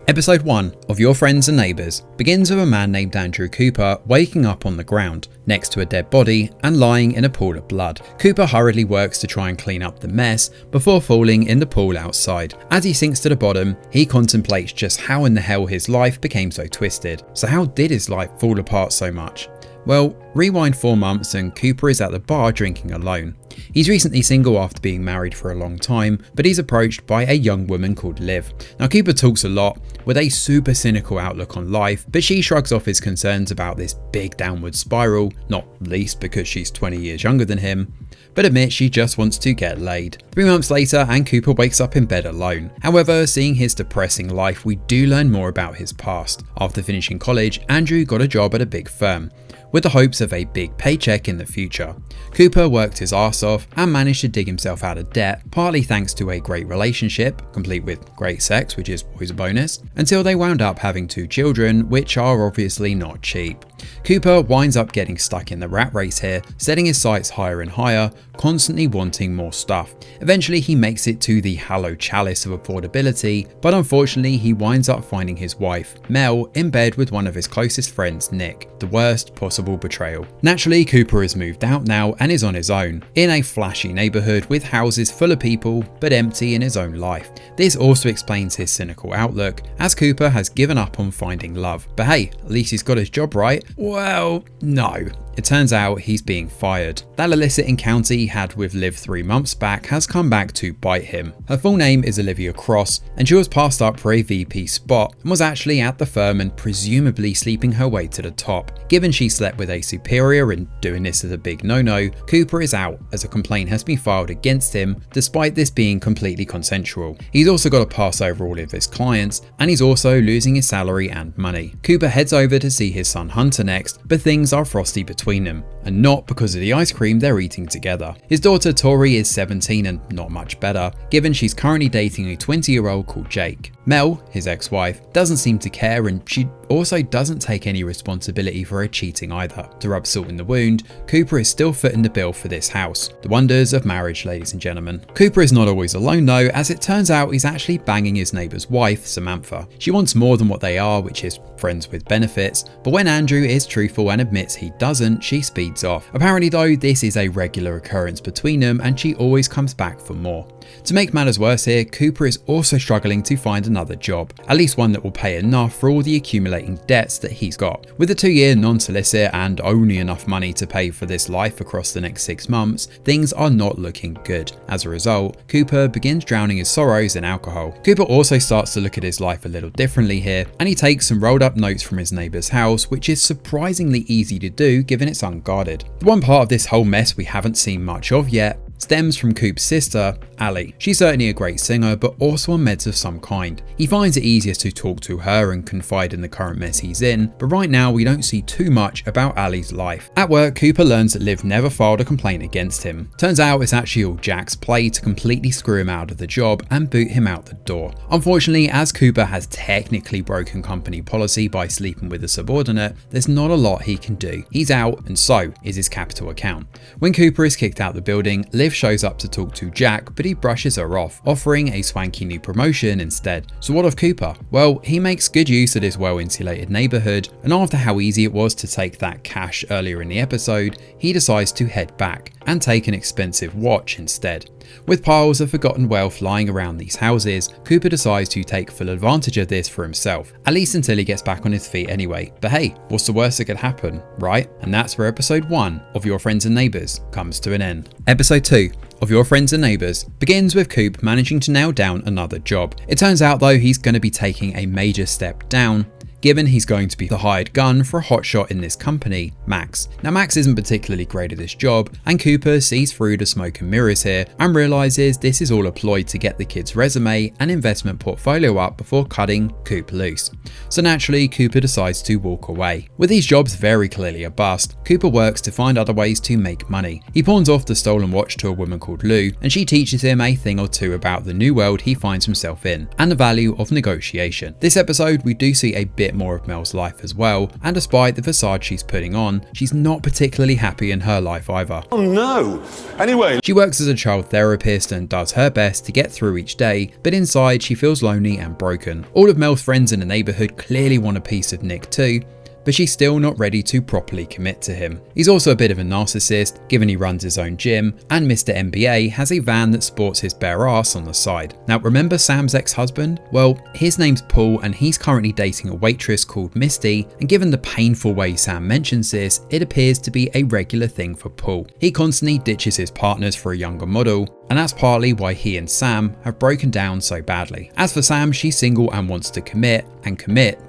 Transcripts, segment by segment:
Episode 1 of Your Friends and Neighbours begins with a man named Andrew Cooper waking up on the ground, next to a dead body and lying in a pool of blood. Cooper hurriedly works to try and clean up the mess before falling in the pool outside. As he sinks to the bottom, he contemplates just how in the hell his life became so twisted. So how did his life fall apart so much? Well, rewind 4 months and Cooper is at the bar drinking alone. He's recently single after being married for a long time, but he's approached by a young woman called Liv. Now Cooper talks a lot with a super cynical outlook on life, but she shrugs off his concerns about this big downward spiral, not least because she's 20 years younger than him, but admits she just wants to get laid. 3 months later and Cooper wakes up in bed alone. However, seeing his depressing life, we do learn more about his past. After finishing college, Andrew got a job at a big firm, with the hopes of a big paycheck in the future. Cooper worked his arse off and managed to dig himself out of debt, partly thanks to a great relationship, complete with great sex, which is always a bonus, until they wound up having 2 children, which are obviously not cheap. Cooper winds up getting stuck in the rat race here, setting his sights higher and higher, constantly wanting more stuff. Eventually he makes it to the hallowed chalice of affordability, but unfortunately he winds up finding his wife, Mel, in bed with one of his closest friends, Nick. The worst possible betrayal. Naturally, Cooper has moved out now and is on his own, in a flashy neighbourhood with houses full of people, but empty in his own life. This also explains his cynical outlook, as Cooper has given up on finding love. But hey, at least he's got his job right. Well, no. It turns out he's being fired. That illicit encounter he had with Liv 3 months back has come back to bite him. Her full name is Olivia Cross, and she was passed up for a VP spot and was actually at the firm and presumably sleeping her way to the top. Given she slept with a superior and doing this is a big no-no, Cooper is out as a complaint has been filed against him despite this being completely consensual. He's also got to pass over all of his clients, and he's also losing his salary and money. Cooper heads over to see his son Hunter next, but things are frosty between them, and not because of the ice cream they're eating together. His daughter Tori is 17 and not much better, given she's currently dating a 20-year-old called Jake. Mel, his ex-wife, doesn't seem to care, and she also doesn't take any responsibility for her cheating either. To rub salt in the wound, Cooper is still footing the bill for this house. The wonders of marriage, ladies and gentlemen. Cooper is not always alone though, as it turns out he's actually banging his neighbour's wife, Samantha. She wants more than what they are, which is friends with benefits, but when Andrew is truthful and admits he doesn't, she speeds off. Apparently though, this is a regular occurrence between them and she always comes back for more. To make matters worse here, Cooper is also struggling to find another job, at least one that will pay enough for all the accumulating debts that he's got. With a 2-year non-solicit and only enough money to pay for this life across the next 6 months, things are not looking good. As a result, Cooper begins drowning his sorrows in alcohol. Cooper also starts to look at his life a little differently here, and he takes some rolled up notes from his neighbour's house, which is surprisingly easy to do given it's unguarded. The one part of this whole mess we haven't seen much of yet stems from Coop's sister, Ali. She's certainly a great singer, but also on meds of some kind. He finds it easiest to talk to her and confide in the current mess he's in, but right now we don't see too much about Ali's life. At work, Cooper learns that Liv never filed a complaint against him. Turns out it's actually all Jack's play to completely screw him out of the job and boot him out the door. Unfortunately, as Cooper has technically broken company policy by sleeping with a subordinate, there's not a lot he can do. He's out, and so is his capital account. When Cooper is kicked out the building, Liv shows up to talk to Jack, but he brushes her off, offering a swanky new promotion instead. So what of Cooper? Well, he makes good use of this well-insulated neighbourhood, and after how easy it was to take that cash earlier in the episode, he decides to head back and take an expensive watch instead. With piles of forgotten wealth lying around these houses, Cooper decides to take full advantage of this for himself, at least until he gets back on his feet anyway. But hey, what's the worst that could happen, right? And that's where episode 1 of Your Friends and Neighbours comes to an end. Episode 2 of Your Friends and Neighbours begins with Coop managing to nail down another job. It turns out though he's going to be taking a major step down, given he's going to be the hired gun for a hotshot in this company, Max. Now Max isn't particularly great at this job, and Cooper sees through the smoke and mirrors here and realises this is all a ploy to get the kid's resume and investment portfolio up before cutting Coop loose. So naturally, Cooper decides to walk away. With these jobs very clearly a bust, Cooper works to find other ways to make money. He pawns off the stolen watch to a woman called Lou, and she teaches him a thing or two about the new world he finds himself in and the value of negotiation. This episode we do see a bit more of Mel's life as well, and despite the facade she's putting on, she's not particularly happy in her life either. Oh no! Anyway, she works as a child therapist and does her best to get through each day, but inside she feels lonely and broken. All of Mel's friends in the neighbourhood clearly want a piece of Nick too, but she's still not ready to properly commit to him. He's also a bit of a narcissist, given he runs his own gym, and Mr. MBA has a van that sports his bare ass on the side. Now remember Sam's ex-husband? Well, his name's Paul and he's currently dating a waitress called Misty, and given the painful way Sam mentions this, it appears to be a regular thing for Paul. He constantly ditches his partners for a younger model, and that's partly why he and Sam have broken down so badly. As for Sam, she's single and wants to commit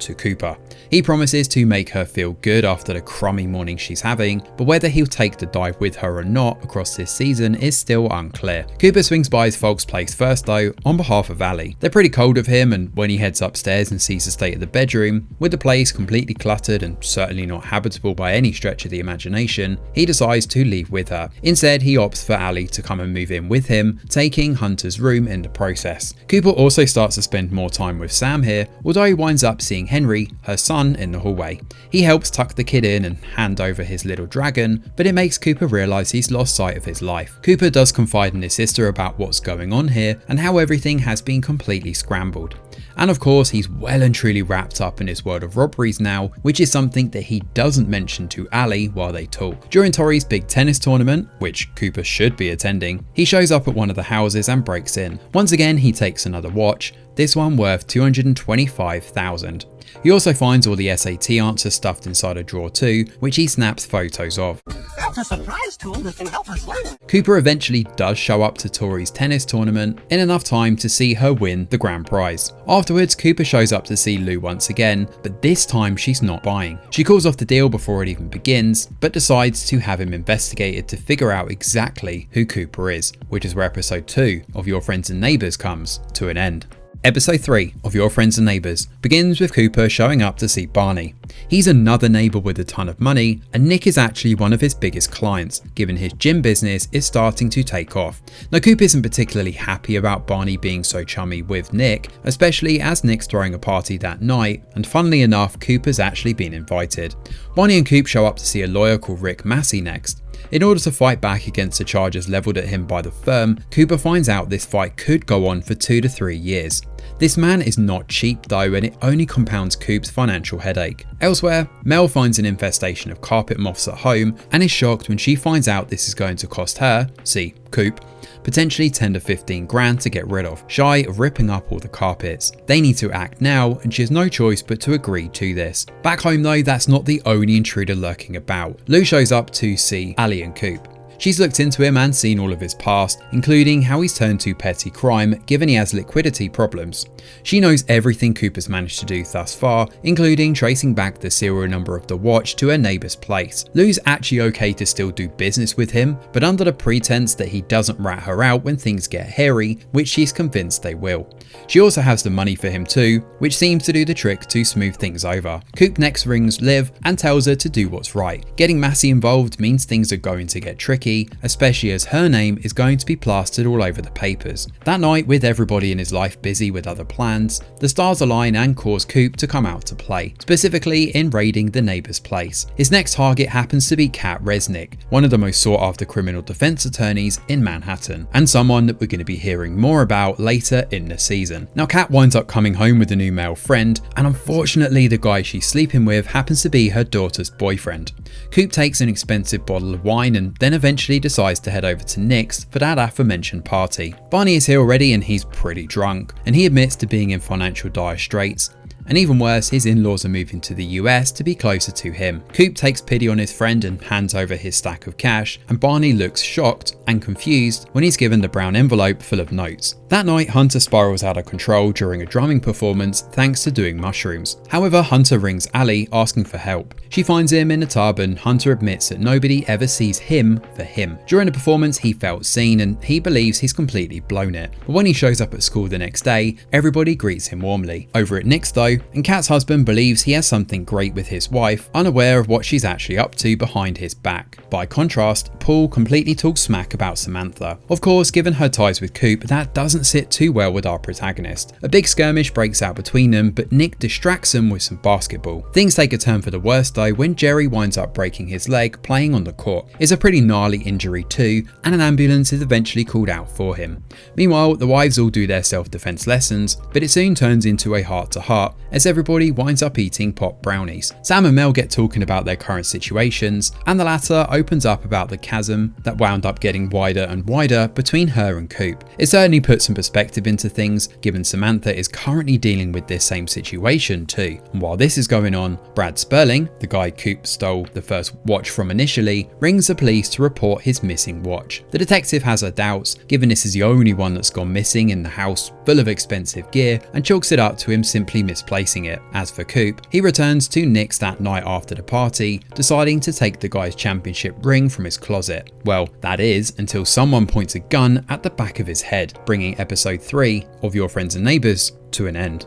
to Cooper. He promises to make her feel good after the crummy morning she's having, but whether he'll take the dive with her or not across this season is still unclear. Cooper swings by his folks' place first though, on behalf of Ali. They're pretty cold of him, and when he heads upstairs and sees the state of the bedroom, with the place completely cluttered and certainly not habitable by any stretch of the imagination, he decides to leave with her. Instead, he opts for Ali to come and move in with him, taking Hunter's room in the process. Cooper also starts to spend more time with Sam here, although he winds up seeing Henry, her son, in the hallway. He helps tuck the kid in and hand over his little dragon, but it makes Cooper realise he's lost sight of his life. Cooper does confide in his sister about what's going on here and how everything has been completely scrambled. And of course, he's well and truly wrapped up in his world of robberies now, which is something that he doesn't mention to Ali while they talk. During Tori's big tennis tournament, which Cooper should be attending, he shows up at one of the houses and breaks in. Once again, he takes another watch, this one worth $225,000. He also finds all the SAT answers stuffed inside a drawer too, which he snaps photos of. That's a surprise tool that can help us learn. Cooper eventually does show up to Tori's tennis tournament in enough time to see her win the grand prize. Afterwards, Cooper shows up to see Lou once again, but this time she's not buying. She calls off the deal before it even begins, but decides to have him investigated to figure out exactly who Cooper is, which is where episode 2 of Your Friends and Neighbours comes to an end. Episode 3 of Your Friends and Neighbours begins with Cooper showing up to see Barney. He's another neighbour with a ton of money, and Nick is actually one of his biggest clients, given his gym business is starting to take off. Now Coop isn't particularly happy about Barney being so chummy with Nick, especially as Nick's throwing a party that night, and funnily enough, Cooper's actually been invited. Barney and Coop show up to see a lawyer called Rick Massey next. In order to fight back against the charges levelled at him by the firm, Cooper finds out this fight could go on for 2 to 3 years. This man is not cheap though, and it only compounds Coop's financial headache. Elsewhere, Mel finds an infestation of carpet moths at home and is shocked when she finds out this is going to cost her, see, Coop, potentially 10 to 15 grand to get rid of, shy of ripping up all the carpets. They need to act now, and she has no choice but to agree to this. Back home though, that's not the only intruder lurking about. Lou shows up to see Ali and Coop. She's looked into him and seen all of his past, including how he's turned to petty crime given he has liquidity problems. She knows everything Cooper's managed to do thus far, including tracing back the serial number of the watch to her neighbour's place. Lou's actually okay to still do business with him, but under the pretense that he doesn't rat her out when things get hairy, which she's convinced they will. She also has the money for him too, which seems to do the trick to smooth things over. Coop next rings Liv and tells her to do what's right. Getting Massey involved means things are going to get tricky, especially as her name is going to be plastered all over the papers. That night, with everybody in his life busy with other plans, the stars align and cause Coop to come out to play, specifically in raiding the neighbour's place. His next target happens to be Kat Resnick, one of the most sought after criminal defence attorneys in Manhattan, and someone that we're going to be hearing more about later in the season. Now Kat winds up coming home with a new male friend, and unfortunately the guy she's sleeping with happens to be her daughter's boyfriend. Coop takes an expensive bottle of wine and then eventually decides to head over to Nick's for that aforementioned party. Barney is here already and he's pretty drunk, and he admits to being in financial dire straits. And even worse, his in-laws are moving to the US to be closer to him. Coop takes pity on his friend and hands over his stack of cash, and Barney looks shocked and confused when he's given the brown envelope full of notes. That night, Hunter spirals out of control during a drumming performance thanks to doing mushrooms. However, Hunter rings Ali asking for help. She finds him in a tub and Hunter admits that nobody ever sees him for him. During the performance, he felt seen and he believes he's completely blown it. But when he shows up at school the next day, everybody greets him warmly. Over at Nick's though, though, and Kat's husband believes he has something great with his wife, unaware of what she's actually up to behind his back. By contrast, Paul completely talks smack about Samantha. Of course, given her ties with Coop, that doesn't sit too well with our protagonist. A big skirmish breaks out between them, but Nick distracts them with some basketball. Things take a turn for the worse though when Jerry winds up breaking his leg playing on the court. It's a pretty gnarly injury too, and an ambulance is eventually called out for him. Meanwhile, the wives all do their self-defense lessons, but it soon turns into a heart-to-heart as everybody winds up eating pop brownies. Sam and Mel get talking about their current situations, and the latter opens up about the chasm that wound up getting wider and wider between her and Coop. It certainly puts some perspective into things, given Samantha is currently dealing with this same situation too. And while this is going on, Brad Sperling, the guy Coop stole the first watch from initially, rings the police to report his missing watch. The detective has her doubts, given this is the only one that's gone missing in the house full of expensive gear, and chalks it up to him simply misplacing it. As for Coop, he returns to Nick's that night after the party, deciding to take the guy's championship ring from his closet. Well, that is until someone points a gun at the back of his head, bringing episode 3 of Your Friends and Neighbours to an end.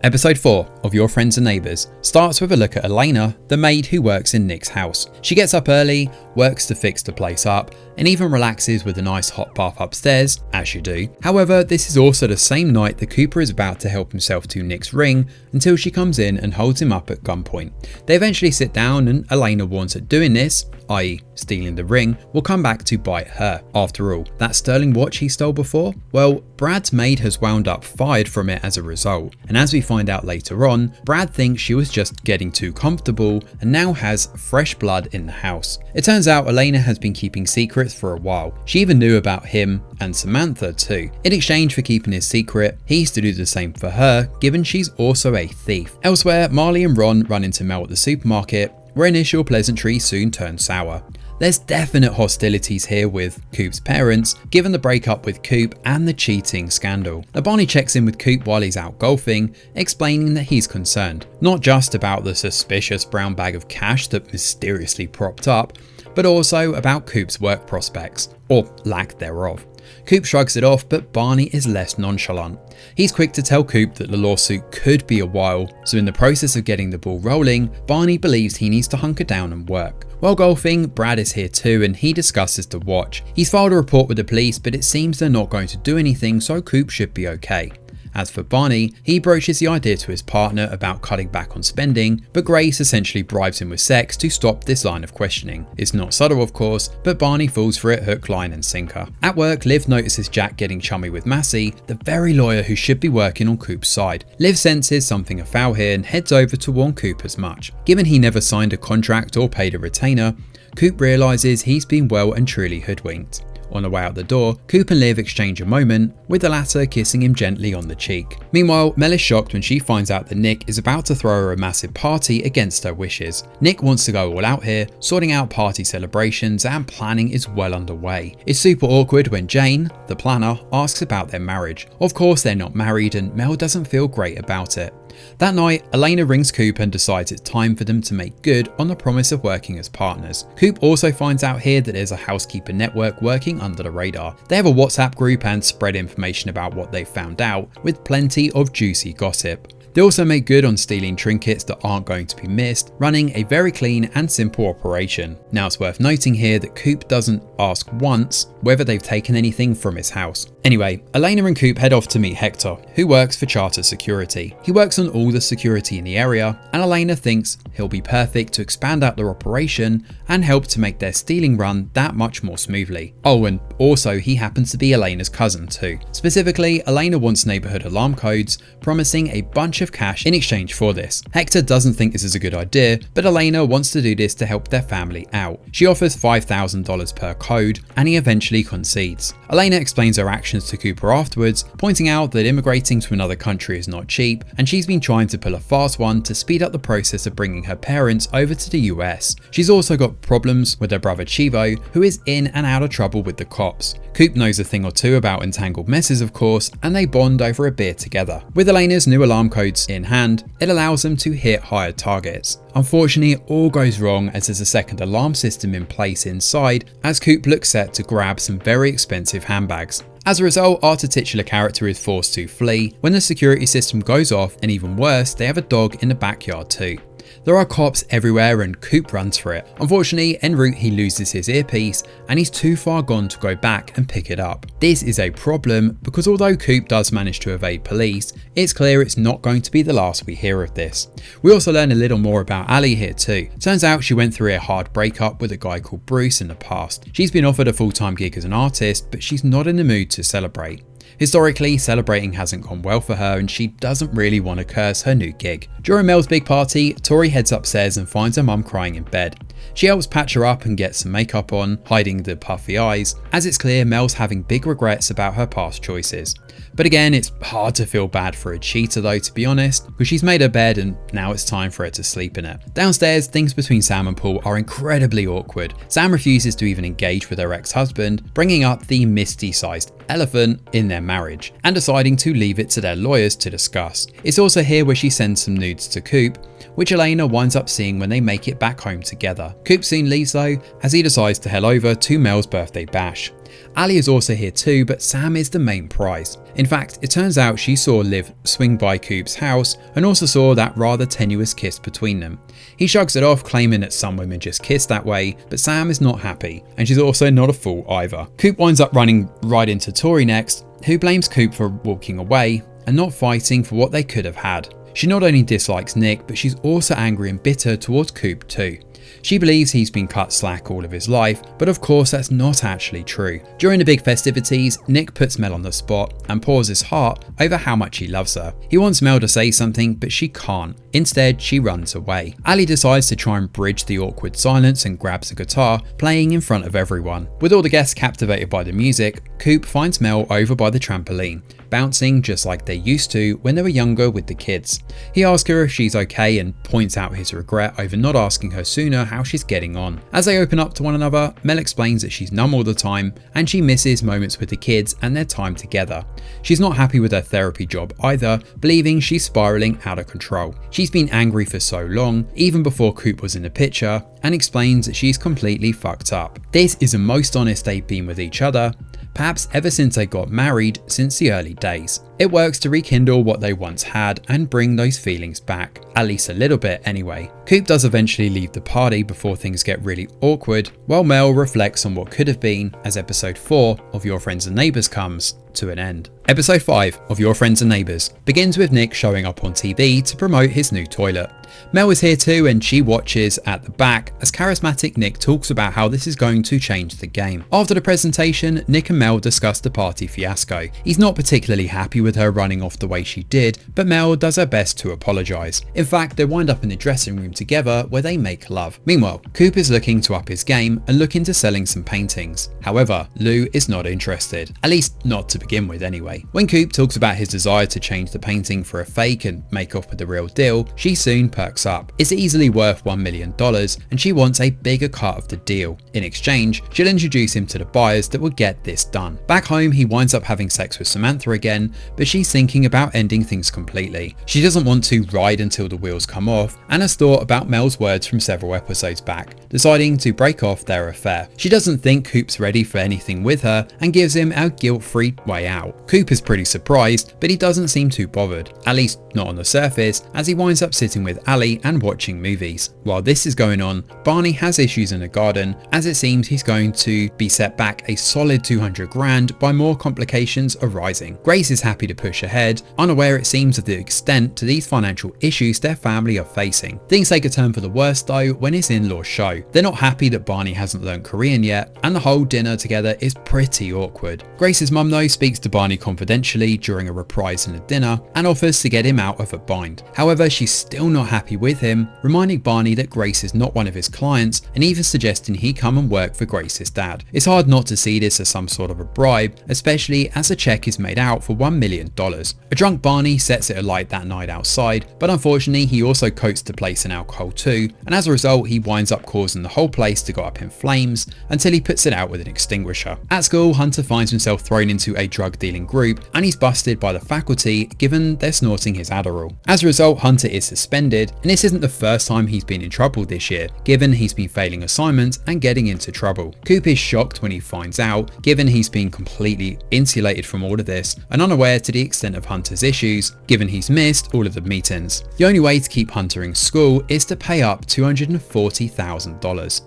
Episode 4 of Your Friends and Neighbours starts with a look at Elena, the maid who works in Nick's house. She gets up early, works to fix the place up, and even relaxes with a nice hot bath upstairs, as you do. However, this is also the same night that Cooper is about to help himself to Nick's ring until she comes in and holds him up at gunpoint. They eventually sit down, and Elena warns that doing this, i.e. stealing the ring, will come back to bite her. After all, that sterling watch he stole before? Well, Brad's maid has wound up fired from it as a result, and as we find out later on, Brad thinks she was just getting too comfortable and now has fresh blood in the house. It turns out Elena has been keeping secrets for a while. She even knew about him and Samantha too. In exchange for keeping his secret, he used to do the same for her, given she's also a thief. Elsewhere, Marley and Ron run into Mel at the supermarket, where initial pleasantries soon turn sour. There's definite hostilities here with Coop's parents, given the breakup with Coop and the cheating scandal. Now Barney checks in with Coop while he's out golfing, explaining that he's concerned, not just about the suspicious brown bag of cash that mysteriously propped up, but also about Coop's work prospects, or lack thereof. Coop shrugs it off, but Barney is less nonchalant. He's quick to tell Coop that the lawsuit could be a while, so in the process of getting the ball rolling, Barney believes he needs to hunker down and work. While golfing, Brad is here too, and he discusses the watch. He's filed a report with the police, but it seems they're not going to do anything, so Coop should be okay. As for Barney, he broaches the idea to his partner about cutting back on spending, but Grace essentially bribes him with sex to stop this line of questioning. It's not subtle of course, but Barney falls for it hook, line and sinker. At work, Liv notices Jack getting chummy with Massey, the very lawyer who should be working on Coop's side. Liv senses something afoul here and heads over to warn Coop as much. Given he never signed a contract or paid a retainer, Coop realises he's been well and truly hoodwinked. On the way out the door, Coop and Liv exchange a moment, with the latter kissing him gently on the cheek. Meanwhile, Mel is shocked when she finds out that Nick is about to throw her a massive party against her wishes. Nick wants to go all out here, sorting out party celebrations, and planning is well underway. It's super awkward when Jane, the planner, asks about their marriage. Of course they're not married, and Mel doesn't feel great about it. That night, Elena rings Coop and decides it's time for them to make good on the promise of working as partners. Coop also finds out here that there's a housekeeper network working under the radar. They have a WhatsApp group and spread information about what they've found out, with plenty of juicy gossip. They also make good on stealing trinkets that aren't going to be missed, running a very clean and simple operation. Now it's worth noting here that Coop doesn't ask once whether they've taken anything from his house. Anyway, Elena and Coop head off to meet Hector, who works for Charter Security. He works on all the security in the area, and Elena thinks he'll be perfect to expand out their operation and help to make their stealing run that much more smoothly. Oh, and also he happens to be Elena's cousin too. Specifically, Elena wants neighborhood alarm codes, promising a bunch of cash in exchange for this. Hector doesn't think this is a good idea, but Elena wants to do this to help their family out. She offers $5,000 per code, and he eventually concedes. Elena explains her actions to Cooper afterwards, pointing out that immigrating to another country is not cheap, and she's been trying to pull a fast one to speed up the process of bringing her parents over to the US. She's also got problems with her brother Chivo, who is in and out of trouble with the cops. Coop knows a thing or two about entangled messes of course, and they bond over a beer together. With Elena's new alarm codes in hand, it allows them to hit higher targets. Unfortunately, it all goes wrong as there's a second alarm system in place inside, as Coop Coop looks set to grab some very expensive handbags. As a result, our titular character is forced to flee when the security system goes off, and even worse, they have a dog in the backyard too. There are cops everywhere and Coop runs for it. Unfortunately, en route he loses his earpiece and he's too far gone to go back and pick it up. This is a problem because although Coop does manage to evade police, it's clear it's not going to be the last we hear of this. We also learn a little more about Ali here too. Turns out she went through a hard breakup with a guy called Bruce in the past. She's been offered a full-time gig as an artist, but she's not in the mood to celebrate. Historically, celebrating hasn't gone well for her and she doesn't really want to curse her new gig. During Mel's big party, Tori heads upstairs and finds her mum crying in bed. She helps patch her up and get some makeup on, hiding the puffy eyes, as it's clear Mel's having big regrets about her past choices. But again, it's hard to feel bad for a cheater though, to be honest, because she's made her bed and now it's time for her to sleep in it. Downstairs, things between Sam and Paul are incredibly awkward. Sam refuses to even engage with her ex-husband, bringing up the Misty-sized elephant in their marriage, and deciding to leave it to their lawyers to discuss. It's also here where she sends some nudes to Coop, which Elena winds up seeing when they make it back home together. Coop soon leaves though, as he decides to head over to Mel's birthday bash. Ali is also here too, but Sam is the main prize. In fact, it turns out she saw Liv swing by Coop's house and also saw that rather tenuous kiss between them. He shrugs it off, claiming that some women just kiss that way, but Sam is not happy, and she's also not a fool either. Coop winds up running right into Tori next, who blames Coop for walking away and not fighting for what they could have had. She not only dislikes Nick, but she's also angry and bitter towards Coop too. She believes he's been cut slack all of his life, but of course that's not actually true. During the big festivities, Nick puts Mel on the spot and pours his heart over how much he loves her. He wants Mel to say something, but she can't. Instead, she runs away. Ali decides to try and bridge the awkward silence and grabs a guitar, playing in front of everyone. With all the guests captivated by the music, Coop finds Mel over by the trampoline, bouncing just like they used to when they were younger with the kids. He asks her if she's okay and points out his regret over not asking her sooner how she's getting on. As they open up to one another, Mel explains that she's numb all the time and she misses moments with the kids and their time together. She's not happy with her therapy job either, believing she's spiraling out of control. She's been angry for so long, even before Coop was in the picture, and explains that she's completely fucked up. This is the most honest they've been with each other, perhaps ever since they got married since the early days. It works to rekindle what they once had and bring those feelings back, at least a little bit anyway. Coop does eventually leave the party before things get really awkward, while Mel reflects on what could have been as episode 4 of Your Friends and Neighbours comes to an end. Episode 5 of Your Friends and Neighbours begins with Nick showing up on TV to promote his new toilet. Mel is here too and she watches at the back as charismatic Nick talks about how this is going to change the game. After the presentation, Nick and Mel discuss the party fiasco. He's not particularly happy with her running off the way she did, but Mel does her best to apologise. In fact, they wind up in the dressing room together where they make love. Meanwhile, Coop is looking to up his game and look into selling some paintings. However, Lou is not interested, at least not to begin with anyway. When Coop talks about his desire to change the painting for a fake and make off with the real deal, she soon perks up. It's easily worth $1 million and she wants a bigger cut of the deal. In exchange, she'll introduce him to the buyers that will get this done. Back home, he winds up having sex with Samantha again, but she's thinking about ending things completely. She doesn't want to ride until the wheels come off and has thought about Mel's words from several episodes back, deciding to break off their affair. She doesn't think Coop's ready for anything with her and gives him a guilt-free way out. Coop is pretty surprised, but he doesn't seem too bothered, at least not on the surface, as he winds up sitting with Ali and watching movies. While this is going on, Barney has issues in the garden, as it seems he's going to be set back a solid 200 grand by more complications arising. Grace is happy to push ahead, unaware it seems of the extent to these financial issues their family are facing. Things take a turn for the worse though when his in-laws show. They're not happy that Barney hasn't learned Korean yet, and the whole dinner together is pretty awkward. Grace's mum though speaks to Barney confidentially during a reprise in the dinner and offers to get him out of a bind. However, she's still not happy with him, reminding Barney that Grace is not one of his clients and even suggesting he come and work for Grace's dad. It's hard not to see this as some sort of a bribe, especially as a check is made out for $1 million. A drunk Barney sets it alight that night outside, but unfortunately he also coats the place in alcohol too, and as a result he winds up causing the whole place to go up in flames until he puts it out with an extinguisher. At school, Hunter finds himself thrown into a drug dealing group group, and he's busted by the faculty given they're snorting his Adderall. As a result, Hunter is suspended, and this isn't the first time he's been in trouble this year, given he's been failing assignments and getting into trouble. Coop is shocked when he finds out, given he's been completely insulated from all of this and unaware to the extent of Hunter's issues, given he's missed all of the meetings. The only way to keep Hunter in school is to pay up $240,000.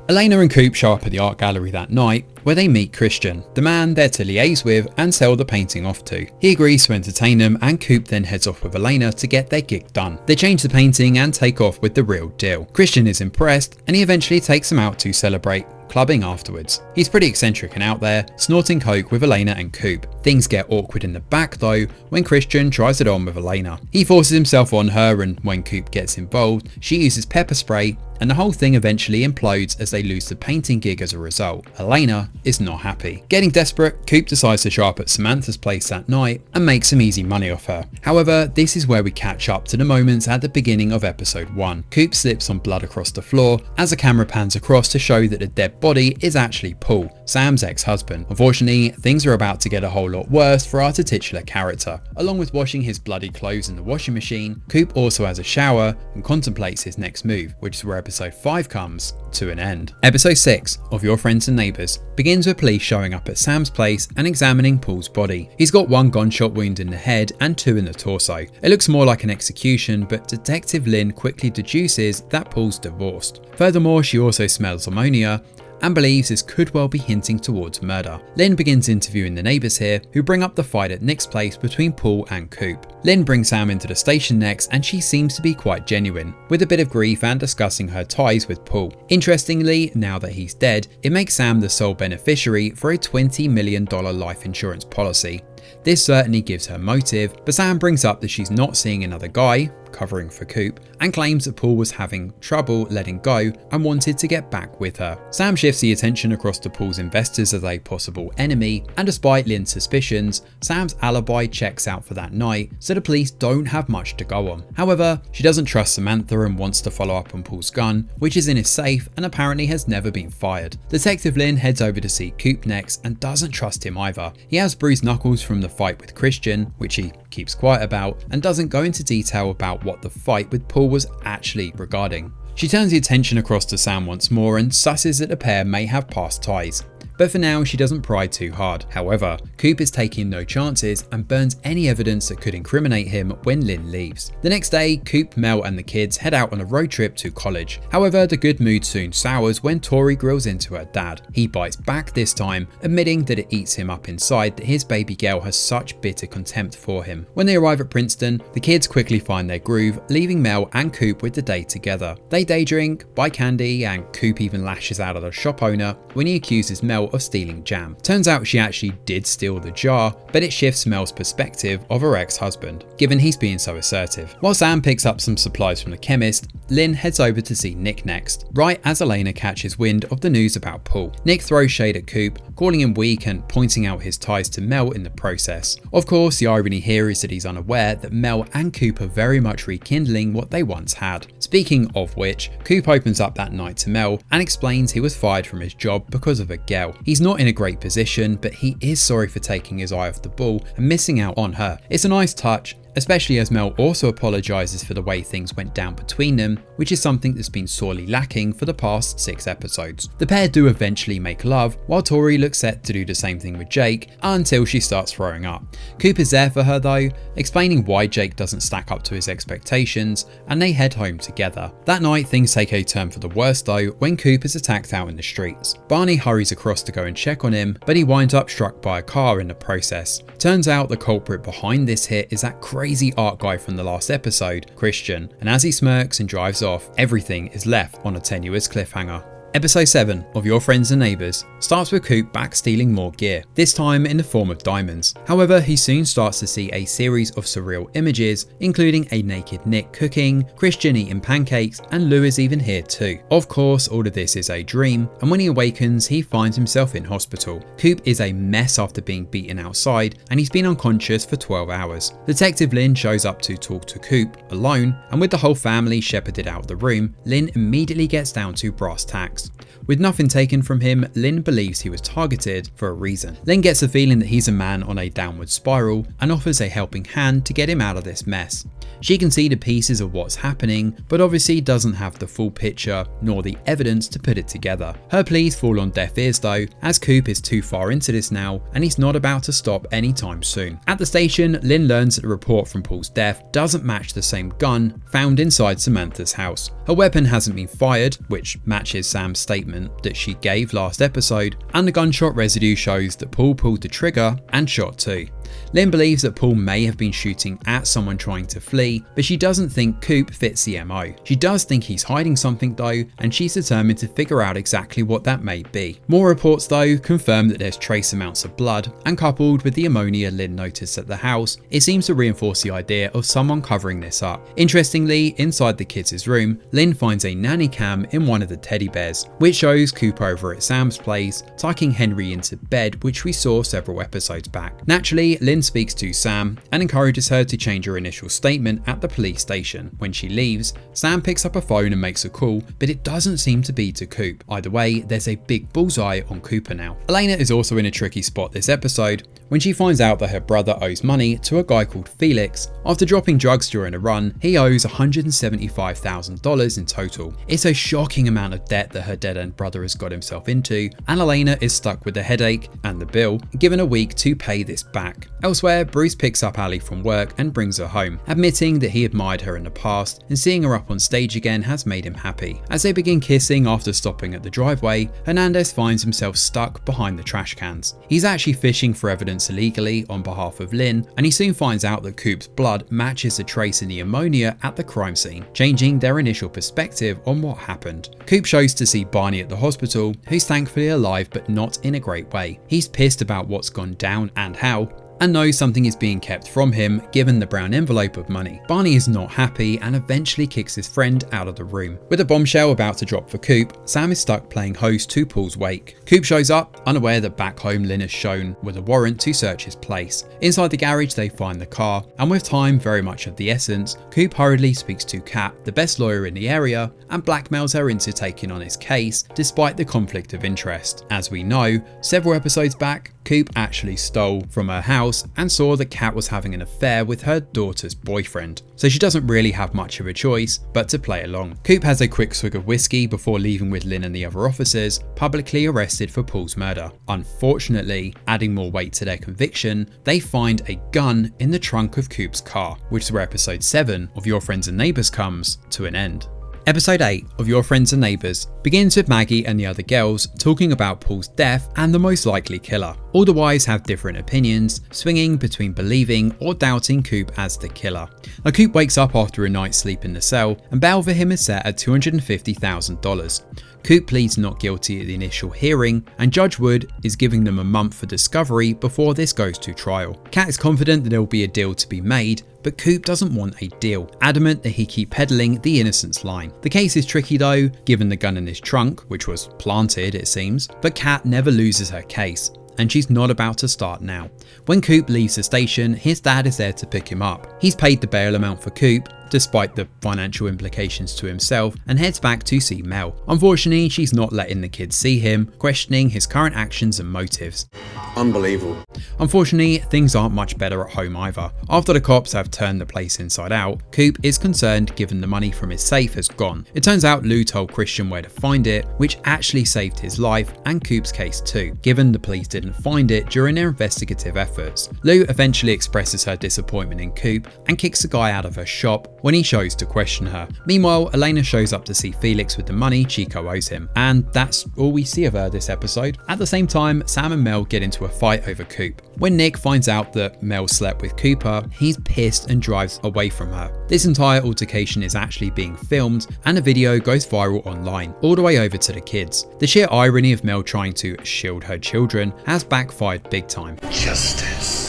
Elena and Coop show up at the art gallery that night, where they meet Christian, the man they're to liaise with and sell the painting off to. He agrees to entertain them, and Coop then heads off with Elena to get their gig done. They change the painting and take off with the real deal. Christian is impressed, and he eventually takes them out to celebrate, clubbing afterwards. He's pretty eccentric and out there, snorting coke with Elena and Coop. Things get awkward in the back though when Christian tries it on with Elena. He forces himself on her, and when Coop gets involved, she uses pepper spray, and the whole thing eventually implodes as they lose the painting gig as a result. Elena is not happy. Getting desperate, Coop decides to show up at Samantha's place that night and make some easy money off her. However, this is where we catch up to the moments at the beginning of episode 1. Coop slips on blood across the floor as the camera pans across to show that the dead body is actually Paul, Sam's ex-husband. Unfortunately, things are about to get a whole lot worse for our titular character. Along with washing his bloody clothes in the washing machine, Coop also has a shower and contemplates his next move, which is where episode 5 comes to an end. Episode 6 of Your Friends and Neighbours begins with police showing up at Sam's place and examining Paul's body. He's got 1 gunshot wound in the head and 2 in the torso. It looks more like an execution, but Detective Lynn quickly deduces that Paul's divorced. Furthermore, she also smells ammonia and believes this could well be hinting towards murder. Lynn begins interviewing the neighbours here, who bring up the fight at Nick's place between Paul and Coop. Lynn brings Sam into the station next, and she seems to be quite genuine, with a bit of grief and discussing her ties with Paul. Interestingly, now that he's dead, it makes Sam the sole beneficiary for a $20 million life insurance policy. This certainly gives her motive, but Sam brings up that she's not seeing another guy, covering for Coop, and claims that Paul was having trouble letting go and wanted to get back with her. Sam shifts the attention across to Paul's investors as a possible enemy, and despite Lynn's suspicions, Sam's alibi checks out for that night, so the police don't have much to go on. However, she doesn't trust Samantha and wants to follow up on Paul's gun, which is in his safe and apparently has never been fired. Detective Lynn heads over to see Coop next and doesn't trust him either. He has bruised knuckles from the fight with Christian, which he keeps quiet about, and doesn't go into detail about what the fight with Paul was actually regarding. She turns the attention across to Sam once more and susses that the pair may have past ties. But for now, she doesn't pry too hard. However, Coop is taking no chances and burns any evidence that could incriminate him when Lynn leaves. The next day, Coop, Mel and the kids head out on a road trip to college. However, the good mood soon sours when Tori grills into her dad. He bites back this time, admitting that it eats him up inside that his baby girl has such bitter contempt for him. When they arrive at Princeton, the kids quickly find their groove, leaving Mel and Coop with the day together. They day drink, buy candy, and Coop even lashes out at the shop owner when he accuses Mel of stealing jam. Turns out she actually did steal the jar, but it shifts Mel's perspective of her ex-husband, given he's being so assertive. While Sam picks up some supplies from the chemist, Lynn heads over to see Nick next, right as Elena catches wind of the news about Paul. Nick throws shade at Coop, calling him weak and pointing out his ties to Mel in the process. Of course, the irony here is that he's unaware that Mel and Coop are very much rekindling what they once had. Speaking of which, Coop opens up that night to Mel and explains he was fired from his job because of a girl. He's not in a great position, but he is sorry for taking his eye off the ball and missing out on her. It's a nice touch, especially as Mel also apologises for the way things went down between them, which is something that's been sorely lacking for the past 6 episodes. The pair do eventually make love, while Tori looks set to do the same thing with Jake until she starts throwing up. Coop is there for her though, explaining why Jake doesn't stack up to his expectations, and they head home together. That night things take a turn for the worse though when Coop is attacked out in the streets. Barney hurries across to go and check on him, but he winds up struck by a car in the process. Turns out the culprit behind this hit is that crazy art guy from the last episode, Christian, and as he smirks and drives off, everything is left on a tenuous cliffhanger. Episode 7 of Your Friends and Neighbours starts with Coop back stealing more gear, this time in the form of diamonds. However, he soon starts to see a series of surreal images, including a naked Nick cooking, Christian eating pancakes, and Lou is even here too. Of course, all of this is a dream, and when he awakens, he finds himself in hospital. Coop is a mess after being beaten outside, and he's been unconscious for 12 hours. Detective Lynn shows up to talk to Coop alone, and with the whole family shepherded out of the room, Lynn immediately gets down to brass tacks. house. With nothing taken from him, Lynn believes he was targeted for a reason. Lynn gets the feeling that he's a man on a downward spiral and offers a helping hand to get him out of this mess. She can see the pieces of what's happening, but obviously doesn't have the full picture nor the evidence to put it together. Her pleas fall on deaf ears though, as Coop is too far into this now and he's not about to stop anytime soon. At the station, Lynn learns that the report from Paul's death doesn't match the same gun found inside Samantha's house. Her weapon hasn't been fired, which matches Sam's statement that she gave last episode, and the gunshot residue shows that Paul pulled the trigger and shot too. Lynn believes that Paul may have been shooting at someone trying to flee, but she doesn't think Coop fits the MO. She does think he's hiding something though, and she's determined to figure out exactly what that may be. More reports though confirm that there's trace amounts of blood, and coupled with the ammonia Lynn noticed at the house, it seems to reinforce the idea of someone covering this up. Interestingly, inside the kids' room, Lynn finds a nanny cam in one of the teddy bears, which shows Coop over at Sam's place, tucking Henry into bed, which we saw several episodes back. Naturally, Lynn speaks to Sam and encourages her to change her initial statement at the police station. When she leaves, Sam picks up a phone and makes a call, but it doesn't seem to be to Coop. Either way, there's a big bullseye on Cooper now. Elena is also in a tricky spot this episode when she finds out that her brother owes money to a guy called Felix. After dropping drugs during a run, he owes $175,000 in total. It's a shocking amount of debt that her dead-end brother has got himself into, and Elena is stuck with the headache and the bill, given a week to pay this back. Elsewhere, Bruce picks up Ali from work and brings her home, admitting that he admired her in the past, and seeing her up on stage again has made him happy. As they begin kissing after stopping at the driveway, Hernandez finds himself stuck behind the trash cans. He's actually fishing for evidence illegally on behalf of Lynn, and he soon finds out that Coop's blood matches a trace in the ammonia at the crime scene, changing their initial perspective on what happened. Coop shows to see Barney at the hospital, who's thankfully alive but not in a great way. He's pissed about what's gone down and how, and knows something is being kept from him given the brown envelope of money. Barney is not happy and eventually kicks his friend out of the room. With a bombshell about to drop for Coop, Sam is stuck playing host to Paul's wake. Coop shows up, unaware that back home Lynn is shown with a warrant to search his place. Inside the garage they find the car, and with time very much of the essence, Coop hurriedly speaks to Kat, the best lawyer in the area, and blackmails her into taking on his case despite the conflict of interest. As we know, several episodes back, Coop actually stole from her house and saw that Kat was having an affair with her daughter's boyfriend, so she doesn't really have much of a choice but to play along. Coop has a quick swig of whiskey before leaving with Lynn and the other officers, publicly arrested for Paul's murder. Unfortunately, adding more weight to their conviction, they find a gun in the trunk of Coop's car, which is where episode 7 of Your Friends and Neighbours comes to an end. Episode 8 of Your Friends and Neighbours begins with Maggie and the other girls talking about Paul's death and the most likely killer. All the wives have different opinions, swinging between believing or doubting Coop as the killer. Now, Coop wakes up after a night's sleep in the cell, and bail for him is set at $250,000. Coop pleads not guilty at the initial hearing, and Judge Wood is giving them a month for discovery before this goes to trial. Kat is confident that there will be a deal to be made, but Coop doesn't want a deal, adamant that he keep peddling the innocence line. The case is tricky though, given the gun in his trunk, which was planted it seems, but Kat never loses her case, and she's not about to start now. When Coop leaves the station, his dad is there to pick him up. He's paid the bail amount for Coop, despite the financial implications to himself, and heads back to see Mel. Unfortunately, she's not letting the kids see him, questioning his current actions and motives. Unbelievable. Unfortunately, things aren't much better at home either. After the cops have turned the place inside out, Coop is concerned given the money from his safe has gone. It turns out Lou told Christian where to find it, which actually saved his life and Coop's case too, given the police didn't find it during their investigative efforts. Lou eventually expresses her disappointment in Coop and kicks the guy out of her shop when he shows to question her. Meanwhile, Elena shows up to see Felix with the money Chico owes him, and that's all we see of her this episode. At the same time, Sam and Mel get into a fight over Coop. When Nick finds out that Mel slept with Cooper, he's pissed and drives away from her. This entire altercation is actually being filmed, and a video goes viral online, all the way over to the kids. The sheer irony of Mel trying to shield her children has backfired big time. Justice.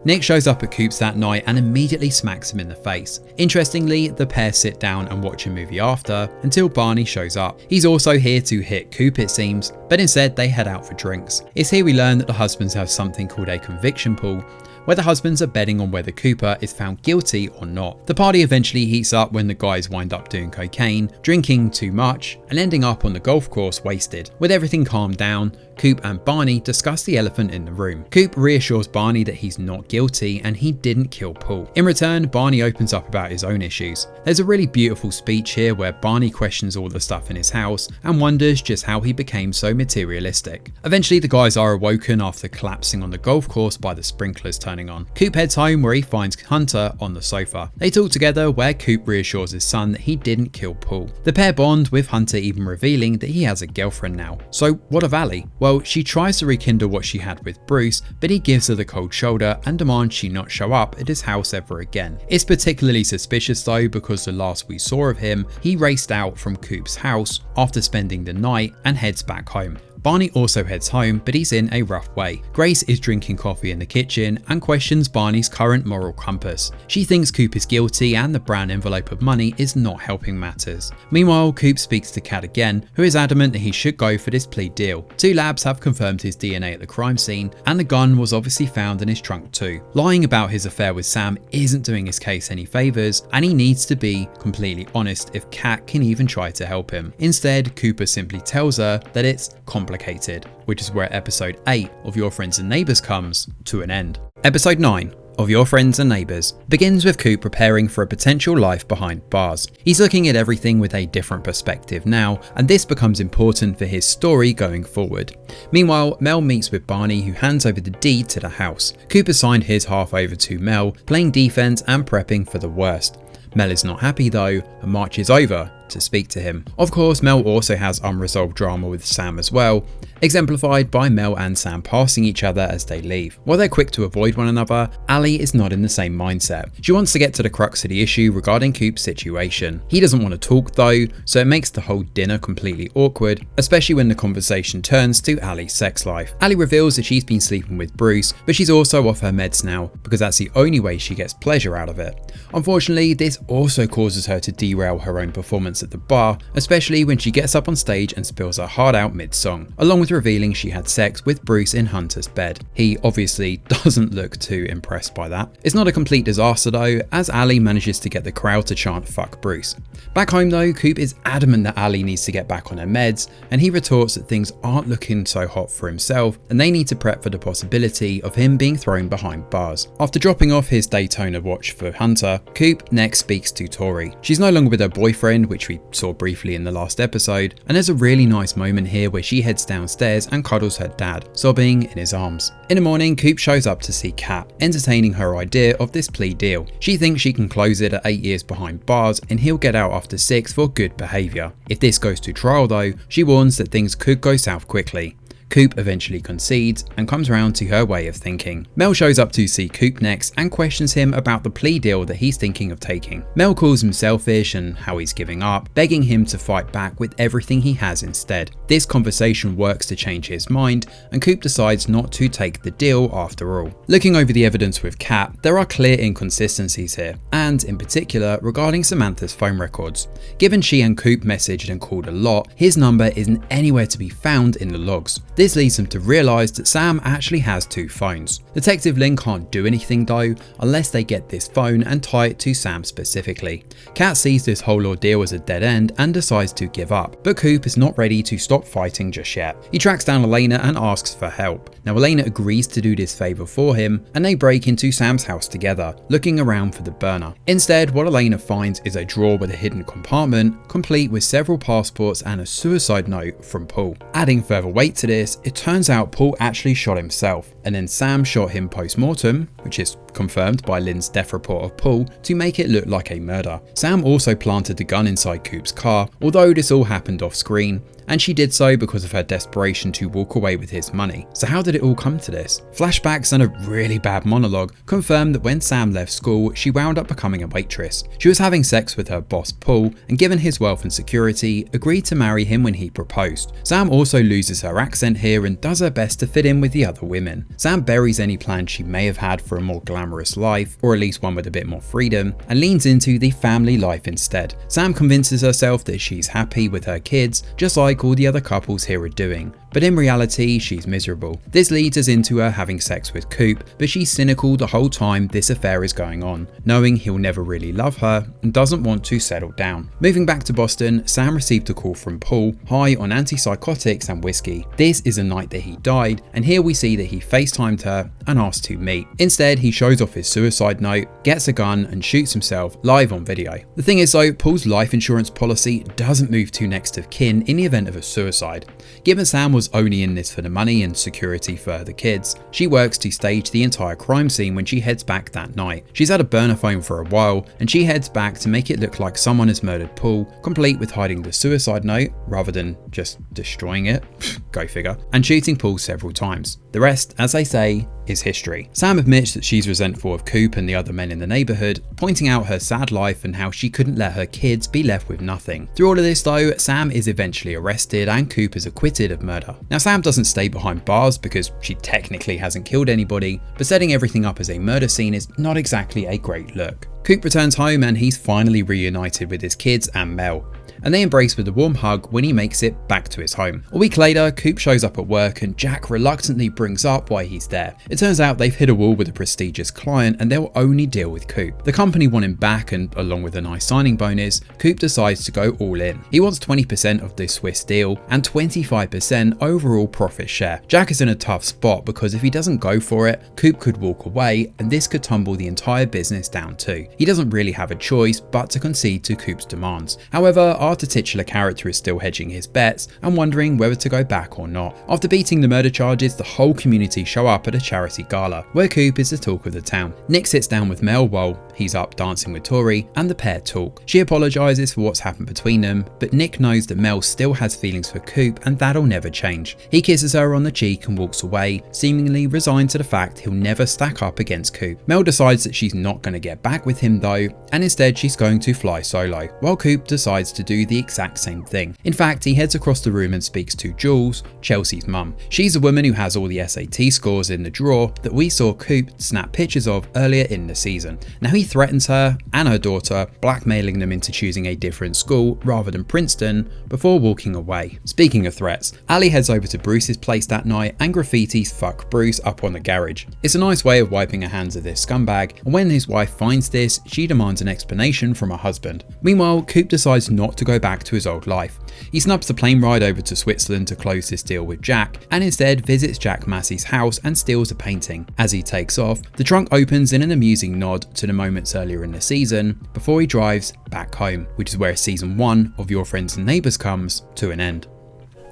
Nick shows up at Coop's that night and immediately smacks him in the face. Interestingly, the pair sit down and watch a movie after, until Barney shows up. He's also here to hit Coop it seems, but instead they head out for drinks. It's here we learn that the husbands have something called a conviction pool, where the husbands are betting on whether Cooper is found guilty or not. The party eventually heats up when the guys wind up doing cocaine, drinking too much, and ending up on the golf course wasted. With everything calmed down, Coop and Barney discuss the elephant in the room. Coop reassures Barney that he's not guilty and he didn't kill Paul. In return, Barney opens up about his own issues. There's a really beautiful speech here where Barney questions all the stuff in his house and wonders just how he became so materialistic. Eventually, the guys are awoken after collapsing on the golf course by the sprinklers turning on. Coop heads home where he finds Hunter on the sofa. They talk together where Coop reassures his son that he didn't kill Paul. The pair bond, with Hunter even revealing that he has a girlfriend now. So what of Allie? Well, she tries to rekindle what she had with Bruce, but he gives her the cold shoulder and demands she not show up at his house ever again. It's particularly suspicious though, because the last we saw of him, he raced out from Coop's house after spending the night and heads back home. Barney also heads home, but he's in a rough way. Grace is drinking coffee in the kitchen and questions Barney's current moral compass. She thinks Coop is guilty and the brown envelope of money is not helping matters. Meanwhile, Coop speaks to Kat again, who is adamant that he should go for this plea deal. 2 labs have confirmed his DNA at the crime scene, and the gun was obviously found in his trunk too. Lying about his affair with Sam isn't doing his case any favours, and he needs to be completely honest if Kat can even try to help him. Instead, Cooper simply tells her that it's complicated, which is where episode 8 of Your Friends and Neighbours comes to an end. Episode 9 of Your Friends and Neighbours begins with Coop preparing for a potential life behind bars. He's looking at everything with a different perspective now, and this becomes important for his story going forward. Meanwhile, Mel meets with Barney, who hands over the deed to the house. Coop has signed his half over to Mel, playing defense and prepping for the worst. Mel is not happy though and marches over to speak to him. Of course, Mel also has unresolved drama with Sam as well, exemplified by Mel and Sam passing each other as they leave. While they're quick to avoid one another, Allie is not in the same mindset. She wants to get to the crux of the issue regarding Coop's situation. He doesn't want to talk though, so it makes the whole dinner completely awkward, especially when the conversation turns to Allie's sex life. Allie reveals that she's been sleeping with Bruce, but she's also off her meds now because that's the only way she gets pleasure out of it. Unfortunately, this also causes her to derail her own performance at the bar, especially when she gets up on stage and spills her heart out mid-song, along with revealing she had sex with Bruce in Hunter's bed. He obviously doesn't look too impressed by that. It's not a complete disaster though, as Allie manages to get the crowd to chant "fuck Bruce." Back home though, Coop is adamant that Allie needs to get back on her meds, and he retorts that things aren't looking so hot for himself and they need to prep for the possibility of him being thrown behind bars. After dropping off his Daytona watch for Hunter, Coop next speaks to Tori. She's no longer with her boyfriend, which we saw briefly in the last episode, and there's a really nice moment here where she heads downstairs and cuddles her dad, sobbing in his arms. In the morning, Coop shows up to see Kat, entertaining her idea of this plea deal. She thinks she can close it at 8 years behind bars and he'll get out after 6 for good behaviour. If this goes to trial though, she warns that things could go south quickly. Coop eventually concedes and comes round to her way of thinking. Mel shows up to see Coop next and questions him about the plea deal that he's thinking of taking. Mel calls him selfish and how he's giving up, begging him to fight back with everything he has instead. This conversation works to change his mind, and Coop decides not to take the deal after all. Looking over the evidence with Kat, there are clear inconsistencies here, and in particular regarding Samantha's phone records. Given she and Coop messaged and called a lot, his number isn't anywhere to be found in the logs. This leads them to realise that Sam actually has 2 phones. Detective Lynn can't do anything though, unless they get this phone and tie it to Sam specifically. Kat sees this whole ordeal as a dead end and decides to give up, but Coop is not ready to stop fighting just yet. He tracks down Elena and asks for help. Now Elena agrees to do this favour for him, and they break into Sam's house together, looking around for the burner. Instead, what Elena finds is a drawer with a hidden compartment, complete with several passports and a suicide note from Paul. Adding further weight to this, it turns out Paul actually shot himself, and then Sam shot him post-mortem, which is confirmed by Lynn's death report of Paul, to make it look like a murder. Sam also planted the gun inside Coop's car, although this all happened off screen, and she did so because of her desperation to walk away with his money. So how did it all come to this? Flashbacks and a really bad monologue confirm that when Sam left school, she wound up becoming a waitress. She was having sex with her boss Paul, and given his wealth and security, agreed to marry him when he proposed. Sam also loses her accent here and does her best to fit in with the other women. Sam buries any plans she may have had for a more glamorous life, or at least one with a bit more freedom, and leans into the family life instead. Sam convinces herself that she's happy with her kids, just like all the other couples here are doing, but in reality she's miserable. This leads us into her having sex with Coop, but she's cynical the whole time this affair is going on, knowing he'll never really love her and doesn't want to settle down. Moving back to Boston, Sam received a call from Paul, high on antipsychotics and whiskey. This is a night that he died, and here we see that he FaceTimed her and asked to meet. Instead, he shows off his suicide note, gets a gun and shoots himself live on video. The thing is though, Paul's life insurance policy doesn't move to next of kin in the event of a suicide. Given Sam was only in this for the money and security for the kids, she works to stage the entire crime scene when she heads back that night. She's had a burner phone for a while, and she heads back to make it look like someone has murdered Paul, complete with hiding the suicide note rather than just destroying it, go figure, and shooting Paul several times. The rest, as they say, is history. Sam admits that she's resentful of Coop and the other men in the neighbourhood, pointing out her sad life and how she couldn't let her kids be left with nothing. Through all of this though, Sam is eventually arrested and Coop is acquitted of murder. Now Sam doesn't stay behind bars because she technically hasn't killed anybody, but setting everything up as a murder scene is not exactly a great look. Coop returns home and he's finally reunited with his kids and Mel, and they embrace with a warm hug when he makes it back to his home. A week later, Coop shows up at work and Jack reluctantly brings up why he's there. It turns out they've hit a wall with a prestigious client and they'll only deal with Coop. The company want him back, and along with a nice signing bonus, Coop decides to go all in. He wants 20% of this Swiss deal and 25% overall profit share. Jack is in a tough spot because if he doesn't go for it, Coop could walk away and this could tumble the entire business down too. He doesn't really have a choice but to concede to Coop's demands. However, our titular character is still hedging his bets and wondering whether to go back or not. After beating the murder charges, the whole community show up at a charity gala, where Coop is the talk of the town. Nick sits down with Mel while he's up dancing with Tori, and the pair talk. She apologises for what's happened between them, but Nick knows that Mel still has feelings for Coop and that'll never change. He kisses her on the cheek and walks away, seemingly resigned to the fact he'll never stack up against Coop. Mel decides that she's not going to get back with him though, and instead she's going to fly solo, while Coop decides to do the exact same thing. In fact, he heads across the room and speaks to Jules, Chelsea's mum. She's a woman who has all the SAT scores in the drawer that we saw Coop snap pictures of earlier in the season. Now he threatens her and her daughter, blackmailing them into choosing a different school rather than Princeton before walking away. Speaking of threats, Ali heads over to Bruce's place that night and graffitis "fuck Bruce" up on the garage. It's a nice way of wiping her hands of this scumbag, and when his wife finds this, she demands an explanation from her husband. Meanwhile, Coop decides not to go back to his old life. He snubs the plane ride over to Switzerland to close his deal with Jack, and instead visits Jack Massey's house and steals a painting. As he takes off, the trunk opens in an amusing nod to the moments earlier in the season before he drives back home, which is where season 1 of Your Friends and Neighbours comes to an end.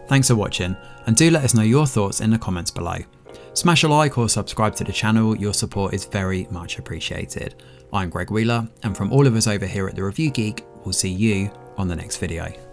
Thanks for watching, and do let us know your thoughts in the comments below. Smash a like or subscribe to the channel, your support is very much appreciated. I'm Greg Wheeler, and from all of us over here at The Review Geek, we'll see you on the next video.